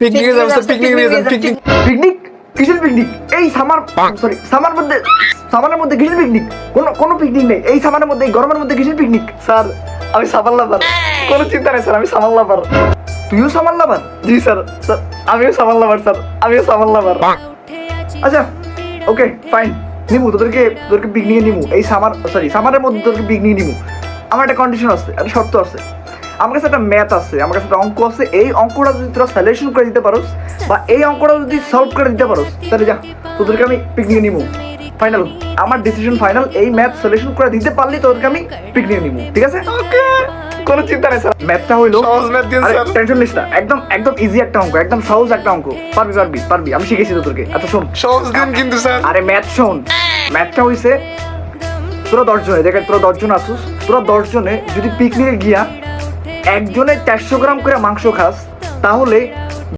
পিকনিকে যাব স্যার, পিকনিকে নিয়ে যান, পিকনিক। পিকনিক? কিসের পিকনিক? এই সামারের মধ্যে কিসের পিকনিক? কোনো পিকনিক নেই এই সামারের মধ্যে, এই গরমের মধ্যে কিসের পিকনিক? স্যার আমি সামার লাভার, কোনো চিন্তা নেই স্যার, আমি সামার লাভার। তুইও সামার লাভার? জি স্যার, স্যার আমিও সামার লাভার স্যার, আমিও সামার লাভার। আচ্ছা ওকে ফাইন, নিমু তোদেরকে পিকনিকে নিমু এই সামারের মধ্যে তোদেরকে পিকনিক নিমু। আমার একটা কন্ডিশন আছে, একটা শর্ত আছে। আমার কাছে একটা ম্যাথ আছে, আমার কাছে একটা অঙ্ক আছে। এই অঙ্কটা যদি তোরা সলিউশন করে দিতে পারোস বা এই অঙ্কটা যদি সলভ করে দিতে পারোস তাহলে যা, তোদেরকে আমি পিকনিকে নিমু। ফাইনাল, আমার ডিসিশন ফাইনাল। এই ম্যাথ সলিউশন করে দিতে পারলেই তোদেরকে আমি পিকনিকে নিমু, ঠিক আছে? ওকে, কোনো চিন্তা নেই স্যার। ম্যাথটা হইলো, সহজ ম্যাথ দিন স্যার। টেনশন নিস না, একদম ইজি একটা অঙ্ক, একদম সহজ একটা অঙ্ক। পারবি, আমি শিখেছি তোদেরকে। আচ্ছা শোন, সহজ দিন কিন্তু স্যার। আরে ম্যাথ শোন, ম্যাথটা হইছে তোরা 10 জনে, দেখ তোরা 10 জন আসুস, তোরা 10 জনে যদি পিকনিকে গিয়া একজনে 400 গ্রাম করে মাংস খাস, তাহলে